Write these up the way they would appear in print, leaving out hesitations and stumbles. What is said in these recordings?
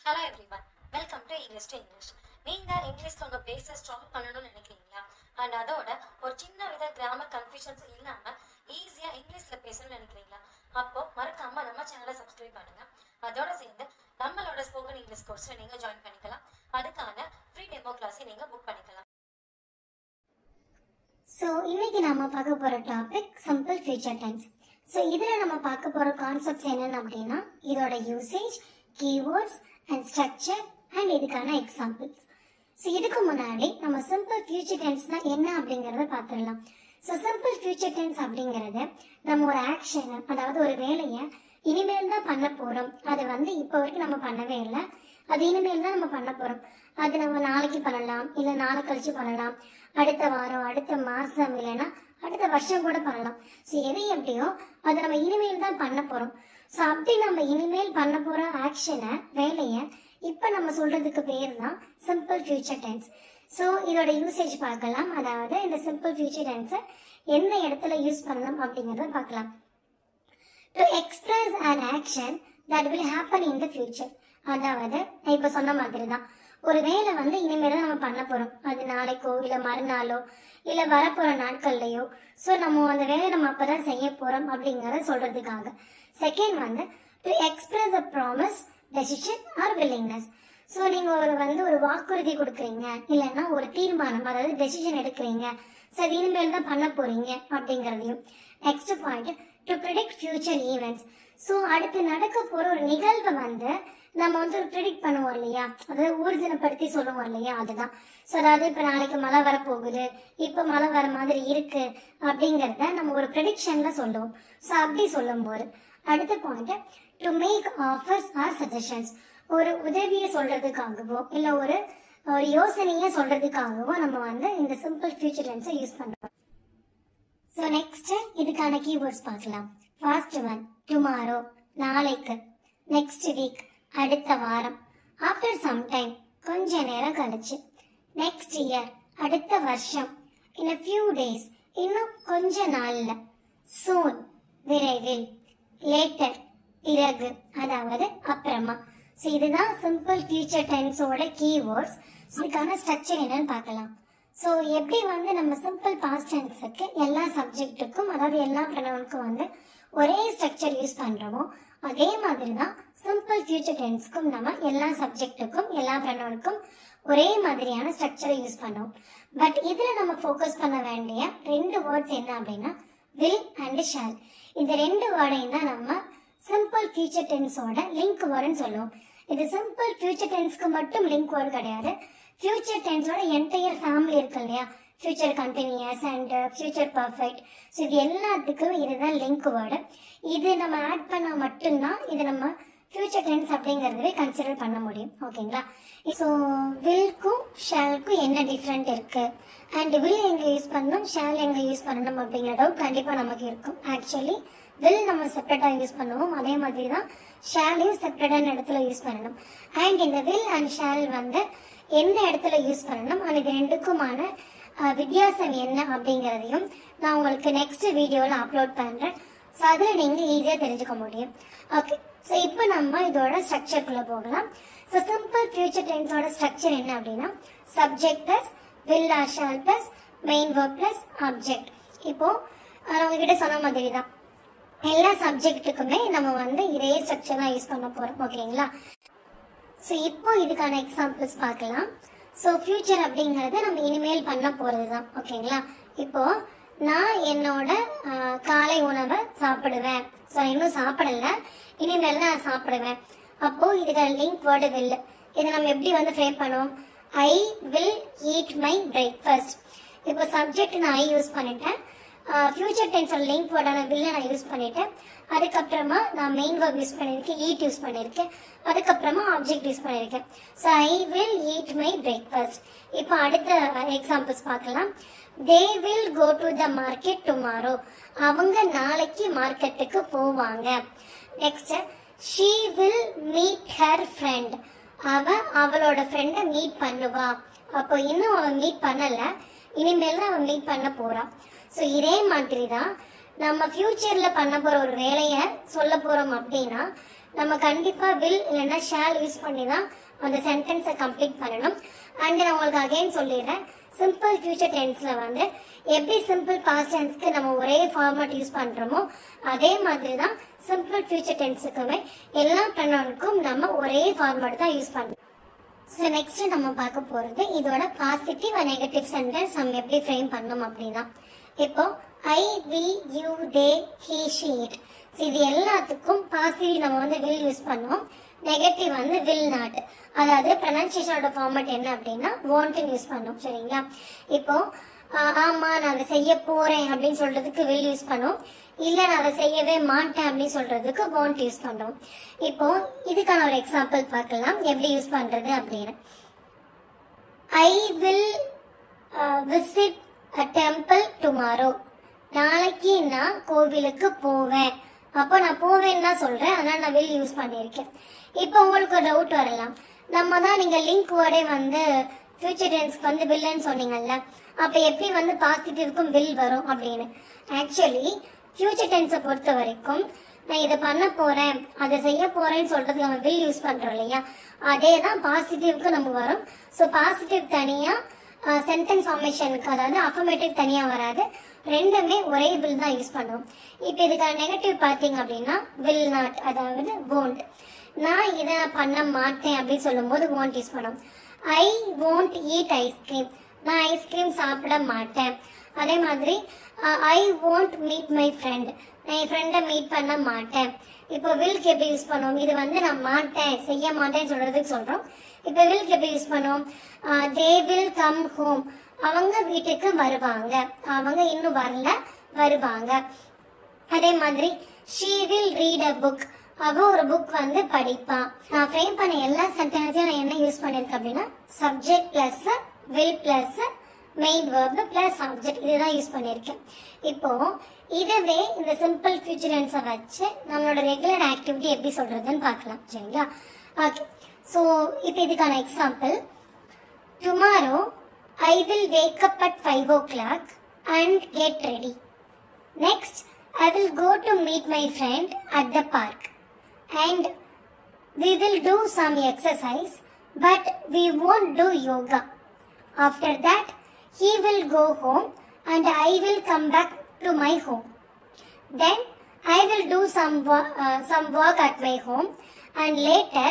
Hello everyone, welcome to English to English. நீங்க இங்கிலீஷ்ல உங்க பேச ஸ்ட்ராங் பண்ணணும்னு நினைக்கிறீங்களா? அண்ட் அதோட ஒரு சின்ன வித கிராமர் கன்ஃபியூஷன்ஸ் இல்லாம ஈஸியா இங்கிலீஷ்ல பேசணும்னு நினைக்கிறீங்களா? அப்போ மறக்காம நம்ம சேனலை சப்ஸ்கிரைப் பண்ணுங்க. அதோட சேர்ந்து நம்மளோட ஸ்போக்கன் இங்கிலீஷ் கோர்ஸ்ல நீங்க ஜாயின் பண்ணிக்கலாம். அதுக்கான ஃப்ரீ டெமோ கிளாஸை நீங்க புக் பண்ணிக்கலாம். ஸோ இன்னைக்கு நம்ம பார்க்க போகிற topic simple future tense. So இதில் நம்ம பார்க்க போகிற கான்செப்ட்ஸ் என்னென்னு அப்படின்னா இதோட usage, keywords and structure and இதுக்கான எக்ஸாம்பிள்ஸ். ஸோ இதுக்கு முன்னாடி நம்ம சிம்பிள் ஃபியூச்சர் டென்ஸ்னா என்ன அப்படிங்கிறத பார்த்துடலாம். ஸோ சிம்பிள் ஃபியூச்சர் டென்ஸ் அப்படிங்கிறது நம்ம ஒரு ஆக்ஷனை, அதாவது ஒரு வேலையை இனிமேல் தான் பண்ண போகிறோம். அது இப்போ வரைக்கும் நம்ம பண்ணவே இல்லை, அது இனிமேல் தான் நம்ம பண்ண போகிறோம். அது நம்ம நாளைக்கு பண்ணலாம், இல்லை நாளை கழிச்சு பண்ணலாம், அடுத்த வாரம், அடுத்த மாதம், இல்லைன்னா அடுத்த வருஷம் கூட பண்ணலாம். ஸோ எது எப்படியோ அதை நம்ம இனிமேல் தான் பண்ண போகிறோம். ஸோ அப்படி நம்ம இனிமேல் பண்ண போகிற ஆக்ஷனை, வேலையை இப்போ நம்ம சொல்கிறதுக்கு பேர் தான் சிம்பிள் ஃபியூச்சர் டென்ஸ். ஸோ இதோட யூசேஜ் பார்க்கலாம். அதாவது இந்த சிம்பிள் ஃபியூச்சர் டென்ஸை எந்த இடத்துல யூஸ் பண்ணணும் அப்படிங்கிறத பார்க்கலாம். To express an action that will happen in the future. அதாவது இப்போ சொன்ன மாதிரி தான் ஒரு வேலை இனிமேல் தான் நம்ம பண்ண போகிறோம். அது நாளைக்கோ இல்லை மறுநாளோ இல்லை வரப்போகிற நாட்கள்லையோ. ஸோ நம்ம அந்த வேலையை நம்ம அப்போ தான் செய்ய போகிறோம் அப்படிங்கிறத சொல்கிறதுக்காக. Second to express a promise, decision R willingness. So நீங்கள் ஒரு வாக்குறுதி கொடுக்குறீங்க, இல்லைன்னா ஒரு தீர்மானம், அதாவது டெசிஷன் எடுக்கிறீங்க, ஸோ அது இனிமேல் தான் பண்ண போகிறீங்க அப்படிங்கிறதையும். Next point to predict future events. So அடுத்து நடக்க போகிற ஒரு நிகழ்வை நம்ம ஒரு ப்ரிடிக்ட் பண்ணுவோம் இல்லையா, அதாவது ஊர்ஜனப்படுத்தி சொல்லுவோம் இல்லையா, அதுதான். ஸோ அதாவது இப்போ நாளைக்கு மழை வரப்போகுது, இப்போ மழை வர மாதிரி இருக்கு அப்படிங்கிறத நம்ம ஒரு ப்ரெடிக்ஷன்ல சொல்லுவோம். ஸோ அப்படி சொல்லும்போது அடுத்த point to make offers or suggestions. ஒரு உதவியை சொல்றதுக்காகவோ இல்லை ஒரு யோசனையை சொல்றதுக்காகவோ நம்ம இந்த சிம்பிள் ஃபியூச்சர் டென்ஸை யூஸ் பண்றோம். ஸோ நெக்ஸ்ட் இதுக்கான கீவேர்ட்ஸ் பார்க்கலாம். ஃபர்ஸ்ட் ஒன் டுமாரோ, நாளைக்கு. நெக்ஸ்ட் வீக், அடுத்த வாரம். ஆஃப்டர் சம் டைம், கொஞ்ச நேரம் கழிச்சு. நெக்ஸ்ட் இயர், அடுத்த வருஷம். இன் a few days, இன்னும் கொஞ்ச நாள்ல. சூன், விரைவில். லேட்டர், பிறகு, அதாவது அப்புறமா. ஸோ இதுதான் சிம்பிள் ஃபியூச்சர் டென்ஸோட கீவேர்ட்ஸ். இதுக்கான ஸ்ட்ரக்சர் என்னன்னு பார்க்கலாம். ஸோ எப்படி நம்ம சிம்பிள் பாஸ்ட் டென்ஸுக்கு எல்லா சப்ஜெக்ட்டுக்கும், அதாவது எல்லா ப்ரொனவுனுக்கும் ஒரே ஸ்ட்ரக்சர் யூஸ் பண்றோமோ அதே மாதிரி தான் சிம்பிள் ஃபியூச்சர் டென்ஸ்க்கும் நம்ம எல்லா சப்ஜெக்ட்டுக்கும், எல்லா ப்ரொனவுனுக்கும் ஒரே மாதிரியான ஸ்ட்ரக்சரை யூஸ் பண்ணுவோம். பட் இதில் நம்ம ஃபோக்கஸ் பண்ண வேண்டிய ரெண்டு வேர்ட்ஸ் என்ன அப்படின்னா வில் அண்ட் ஷால். இந்த ரெண்டு வேர்டையும் தான் நம்ம சிம்பிள் ஃபியூச்சர் டென்ஸோட லிங்க் வேர்டுன்னு சொல்லுவோம். இது சிம்பிள் ஃபியூச்சர் டென்ஸ்க்கு மட்டும் லிங்க் வேர்டு கிடையாது. ஃபியூச்சர் டென்ஸோட என்டையர் ஃபேமிலி இருக்கு இல்லையா, future continuous and future perfect. So இது எல்லாத்துக்கும் இதுதான் லிங்க் வேர்டு. இது நம்ம ஆட் பண்ணால் மட்டும்தான் இது நம்ம ஃபியூச்சர் டென்ஸ் அப்படிங்கிறதுவே கன்சிடர் பண்ண முடியும். ஓகேங்களா? ஸோ வில்க்கும் ஷால்க்கும் என்ன டிஃப்ரெண்ட் இருக்கு, அண்ட் வில் எங்கே யூஸ் பண்ணணும், ஷால் எங்கே யூஸ் பண்ணணும் அப்படிங்கிற டவுட் கண்டிப்பாக நமக்கு இருக்கும். ஆக்சுவலி வில் நம்ம செப்பரேட்டாக யூஸ் பண்ணுவோம், அதே மாதிரி தான் ஷாலையும் செப்பரேட்டான இடத்துல யூஸ் பண்ணணும். அண்ட் இந்த வில் அண்ட் ஷால் எந்த இடத்துல யூஸ் பண்ணணும், அண்ட் இது ரெண்டுக்குமான வித்தியாசம் என்ன அப்படிங்கிறதையும் நான் உங்களுக்கு நெக்ஸ்ட் வீடியோவில் அப்லோட் பண்ணுறேன். ஸோ அதில் நீங்கள் ஈஸியாக தெரிஞ்சுக்க முடியும். ஓகே, ஸோ இப்போ நம்ம இதோட ஸ்ட்ரக்சருக்குள்ளே போகலாம். ஸோ சிம்பிள் ஃபியூச்சர் டென்ஸோட ஸ்ட்ரக்சர் என்ன அப்படின்னா subject plus will or shawl plus main verb plus object. இப்போது நான் உங்ககிட்ட சொன்ன மாதிரி தான் எல்லா சப்ஜெக்ட்டுக்குமே நம்ம இதே ஸ்ட்ரக்சர் தான் யூஸ் பண்ண போகிறோம். ஓகேங்களா? ஸோ இப்போ இதுக்கான எக்ஸாம்பிள்ஸ் பார்க்கலாம். ஸோ ஃபியூச்சர் அப்படிங்கிறது நம்ம இனிமேல் பண்ண போகிறது தான். ஓகேங்களா? இப்போது நான் என்னோட காலை உணவை சாப்பிடுவேன். ஸோ இன்னும் சாப்பிடலை, இனிமேல் தான் நான் சாப்பிடுவேன். அப்போது இதுக்கான லிங்க் வேர்டு வில். இதை நம்ம எப்படி ஃப்ரேம் பண்ணுவோம், I will eat my breakfast. இப்போ சப்ஜெக்ட் நான் ஐ யூஸ் பண்ணிட்டேன், ஃபியூச்சர் டென்ஸோட லிங்க் வேர்டான வில்லை நான் யூஸ் பண்ணிட்டேன். அதுக்கப்புறமா நான் மெயின் வேர்ப் யூஸ் பண்ணியிருக்கேன், ஈட் யூஸ் பண்ணியிருக்கேன். அதுக்கப்புறமா ஆப்ஜெக்ட் யூஸ் பண்ணியிருக்கேன். So I will eat my breakfast. இப்போ அடுத்த எக்ஸாம்பிள்ஸ் பார்க்கலாம். They will go to the market tomorrow. அவங்க நாளைக்கு மார்க்கெட்டுக்கு போவாங்க. Next she will meet her friend. அவளோட ஃப்ரெண்டை மீட் பண்ணுவா. அப்போ இன்னும் அவன் மீட் பண்ணலை, இனிமேல் தான் அவன் மீட் பண்ண போறான். ஸோ இதே மாதிரி தான் நம்ம ஃபியூச்சர்ல பண்ண போற ஒரு வேலையை சொல்ல போறோம் அப்படின்னா நம்ம கண்டிப்பா will இல்லைன்னா shall யூஸ் பண்ணி தான் அந்த சென்டென்ஸை கம்ப்ளீட் பண்ணணும். அண்ட் நான் உங்களுக்கு அகைன் சொல்லிடுறேன், சிம்பிள் ஃபியூச்சர் டென்ஸ்ல வந்து எப்படி சிம்பிள் பாஸ்ட் டென்ஸ்க்கு நம்ம ஒரே ஃபார்மேட் யூஸ் பண்றோமோ அதே மாதிரி தான் சிம்பிள் ஃபியூச்சர் டென்ஸுக்குமே எல்லா ப்ரொனவுனுக்கும் நம்ம ஒரே ஃபார்மேட் தான் யூஸ் பண்ணணும். ஸோ நெக்ஸ்ட் நம்ம பார்க்க போறது இதோட பாசிட்டிவ் அண்ட் நெகட்டிவ் சென்டென்ஸ் நம்ம எப்படி ஃப்ரேம் பண்ணணும் அப்படின்னா, இப்போ I, we, you, they, he, she, it. இது எல்லாத்துக்கும் பாசிட்டிவ் நம்ம வந்து வில் யூஸ் பண்ணுவோம், நெகட்டிவ் வந்து வில் நாட். அதாவது ப்ரொனன்சியேஷனோட ஃபார்மேட் என்ன அப்படின்னா வாண்ட்னு யூஸ் பண்ணுவோம். சரிங்களா? இப்போ ஆமா நான் அதை செய்ய போறேன் அப்படின்னு சொல்றதுக்கு வில் யூஸ் பண்ணுவோம், இல்ல நான் அதை செய்யவே மாட்டேன் அப்படின்னு சொல்றதுக்கு வாண்ட் யூஸ் பண்ணுவோம். இப்போ இதுக்கான ஒரு எக்ஸாம்பிள் பார்க்கலாம் எப்படி யூஸ் பண்றது அப்படின்னு. I will visit a temple tomorrow. நாளைக்கு நான் கோவிலுக்கு போவேன். அப்போ நான் போவேன்னு தான் சொல்றேன், அதனால நான் வில் யூஸ் பண்ணியிருக்கேன். இப்போ உங்களுக்கு ஒரு டவுட் வரலாம், நம்ம தான் நீங்க லிங்க் வேர்டே வந்து ஃபியூச்சர் டென்ஸ்க்கு வந்து வில்லுன்னு சொன்னீங்கல்ல, அப்ப எப்படி வந்து பாசிட்டிவ்க்கும் வில் வரும் அப்படின்னு. ஆக்சுவலி ஃபியூச்சர் டென்ஸை பொறுத்த வரைக்கும் நான் இதை பண்ண போறேன் அதை செய்ய போறேன்னு சொல்றதுக்கு நம்ம வில் யூஸ் பண்றோம் இல்லையா, அதே தான் பாசிட்டிவ்க்கு நம்ம வரும். ஸோ பாசிட்டிவ் தனியா சென்டென்ஸ் ஃபார்மேஷனுக்கு அதாவது அஃபர்மேட்டிவ் தனியா வராது, ரெண்டுமே ஒரே வில் தான் யூஸ் பண்ணுவோம். இப்போ இதுக்கான நெகட்டிவ் பார்த்தீங்க அப்படின்னா வில் நாட், அதாவது won't. நான் இதை பண்ண மாட்டேன் அப்படின்னு சொல்லும் போது won't யூஸ் பண்ணுவோம். ஐ won't eat ஐஸ்கிரீம். நான் ஐஸ்கிரீம் சாப்பிட மாட்டேன். அதே மாதிரி ஐ won't meet my friend. நான் என் ஃப்ரெண்டை மீட் பண்ண மாட்டேன். இப்போ வில்க்கு எப்படி யூஸ் பண்ணுவோம், இது வந்து நான் மாட்டேன் செய்ய மாட்டேன்னு சொல்றதுக்கு சொல்றோம். இப்போ வில்க்கு எப்படி யூஸ் பண்ணுவோம், தே வில் கம் ஹோம். அவங்க வீட்டுக்கு வருவாங்க, அவங்க இன்னும் வரல வருவாங்க. அதே மாதிரி she will read a book. அவ ஒரு புக் வந்து படிப்பான். நான் ஃப்ரேம் பண்ண எல்லா சென்டென்ஸையும் நான் என்ன யூஸ் பண்ணிருக்கேன் அப்படின்னா subject plus will plus main verb plus object இதுதான் யூஸ் பண்ணியிருக்கேன். இப்போ இதுவே இந்த சிம்பிள் ஃபியூச்சர் டென்ஸை வச்சு நம்மளோட ரெகுலர் ஆக்டிவிட்டி எப்படி சொல்றதுன்னு பார்க்கலாம். சரிங்களா? ஓகே. ஸோ இப்போ இதுக்கான example, tomorrow I will wake up at 5 o'clock and get ready. Next, I will go to meet my friend at the park and we will do some exercise, but we won't do yoga. After that, he will go home and I will come back to my home. Then I will do some work at my home and later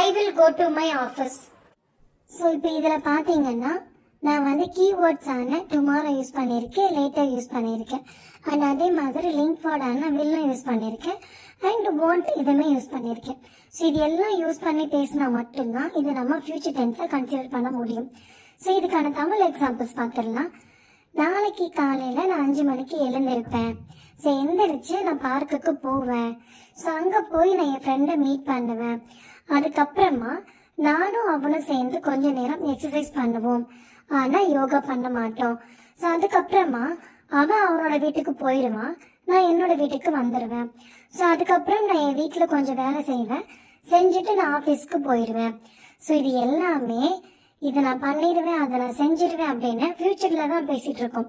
I will go to my office. So இப்போ இதில் பார்த்தீங்கன்னா நான் வந்து கீவேர்ட்ஸான tomorrow use பண்ணியிருக்கேன், later use பண்ணியிருக்கேன், and அதே மாதிரி link வேர்டான வில்லும் யூஸ் பண்ணியிருக்கேன், அண்ட் won't இதுவுமே யூஸ் பண்ணியிருக்கேன். ஸோ இது எல்லாம் யூஸ் பண்ணி பேசினா மட்டும்தான் இது நம்ம ஃபியூச்சர் டென்ஸை கன்சிடர் பண்ண முடியும். ஸோ இதுக்கான தமிழ் எக்ஸாம்பிள்ஸ் பார்த்துடலாம். நாளைக்கு காலையில் நான் 5 மணிக்கு எழுந்திருப்பேன். ஸோ எந்திரிச்சு நான் பார்க்குக்கு போவேன். ஸோ அங்கே போய் நான் என் ஃப்ரெண்டை மீட் பண்ணுவேன். அதுக்கப்புறமா நானும் அவனும் சேர்ந்து கொஞ்ச நேரம் எக்ஸசைஸ் பண்ணுவோம், ஆனால் யோகா பண்ண மாட்டோம். ஸோ அதுக்கப்புறமா அவன் அவனோட வீட்டுக்கு போயிடுவான், நான் என்னோட வீட்டுக்கு வந்துடுவேன். ஸோ அதுக்கப்புறம் நான் என் வீட்டில் கொஞ்சம் வேலை செய்வேன், செஞ்சுட்டு நான் ஆஃபீஸ்க்கு போயிடுவேன். ஸோ இது எல்லாமே இதை நான் பண்ணிடுவேன் அதை நான் செஞ்சிடுவேன் அப்படின்னு ஃபியூச்சரில் தான் பேசிகிட்டு இருக்கோம்.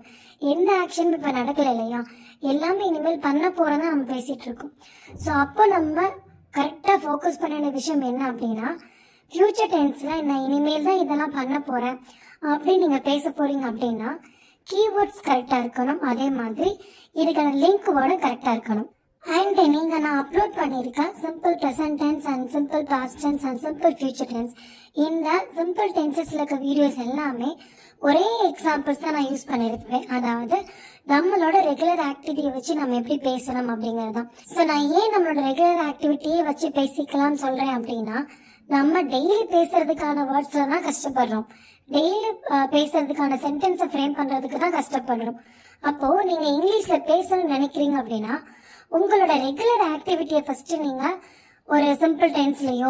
எந்த ஆக்ஷனும் இப்போ நடக்கலை இல்லையா, எல்லாமே இனிமேல் பண்ண போகிறதா நம்ம பேசிகிட்டு இருக்கோம். ஸோ அப்போ நம்ம கரெக்டாக ஃபோக்கஸ் பண்ண வேண்டிய விஷயம் என்ன அப்படின்னா, ஃபியூச்சர் டென்ஸில் நான் இனிமேல் தான் இதெல்லாம் பண்ண போகிறேன் அப்படின்னு நீங்கள் பேச போகிறீங்க அப்படின்னா கீவேர்ட்ஸ் கரெக்டாக இருக்கணும், அதே மாதிரி இதுக்கான லிங்க் வேர்டும் கரெக்டாக இருக்கணும். அண்ட் நீங்கள் நான் அப்லோட் பண்ணியிருக்கேன் simple present tense and simple past tense and simple future tense. இந்த சிம்பிள் டென்சஸில் இருக்க வீடியோஸ் எல்லாமே ஒரே எக்ஸாம்பிள்ஸ் தான் நான் யூஸ் பண்ணியிருப்பேன், அதாவது நம்மளோட ரெகுலர் ஆக்டிவிட்டியை வச்சு நம்ம எப்படி பேசணும் அப்படிங்கிறது தான். ஸோ நான் ஏன் நம்மளோட ரெகுலர் ஆக்டிவிட்டியை வச்சு பேசிக்கலாம்னு சொல்கிறேன் அப்படின்னா, நம்ம டெய்லி பேசுறதுக்கான வேர்ட்ஸ்ல தான் கஷ்டப்படுறோம், டெய்லி பேசுறதுக்கான சென்டென்ஸை ஃப்ரேம் பண்றதுக்கு தான் கஷ்டப்படுறோம். அப்போ நீங்க இங்கிலீஷ்ல பேசணும்னு நினைக்கிறீங்க அப்படின்னா உங்களோட ரெகுலர் ஆக்டிவிட்டியை ஃபர்ஸ்ட் நீங்க ஒரு சிம்பிள் டென்ஸ்லயோ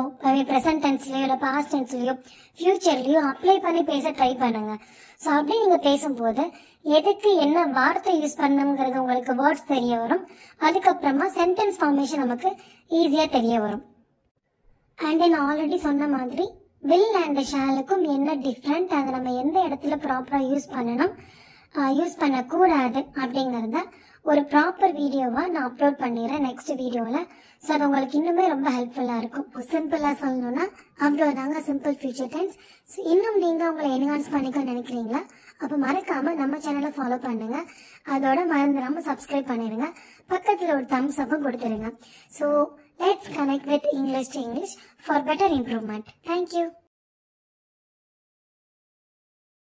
ப்ரெசன்ட் டென்ஸ்லயோ இல்லை பாஸ்ட் டென்ஸ்லயோ ஃபியூச்சர்லயோ அப்ளை பண்ணி பேச ட்ரை பண்ணுங்க. ஸோ அப்படி நீங்க பேசும்போது எதுக்கு என்ன வார்த்தை யூஸ் பண்ணணுங்கிறது உங்களுக்கு வேர்ட்ஸ் தெரிய வரும், அதுக்கப்புறமா சென்டென்ஸ் ஃபார்மேஷன் நமக்கு ஈஸியா தெரிய வரும். அண்ட் நான் ஆல்ரெடி சொன்ன மாதிரி வில் அண்ட் ஷாலுக்கும் என்ன டிஃப்ரெண்ட், அதை நம்ம எந்த இடத்துல ப்ராப்பராக யூஸ் பண்ணணும், யூஸ் பண்ணக்கூடாது அப்படிங்கிறத ஒரு ப்ராப்பர் வீடியோவாக நான் அப்லோட் பண்ணிடுறேன் நெக்ஸ்ட் வீடியோவில். ஸோ அது உங்களுக்கு இன்னுமே ரொம்ப ஹெல்ப்ஃபுல்லாக இருக்கும். சிம்பிளாக சொல்லணும்னா அவ்வளோதாங்க சிம்பிள் ஃபியூச்சர் டென்ஸ். ஸோ இன்னும் நீங்கள் உங்களை என்ஹான்ஸ் பண்ணிக்க நினைக்கிறீங்களா? அப்போ மறக்காமல் நம்ம சேனலை ஃபாலோ பண்ணுங்கள். அதோட மறந்துடாமல் சப்ஸ்கிரைப் பண்ணிடுங்க. பக்கத்தில் ஒரு தம்ஸ் அப்பும் கொடுத்துருங்க. So let's connect with English to English for better improvement. Thank you.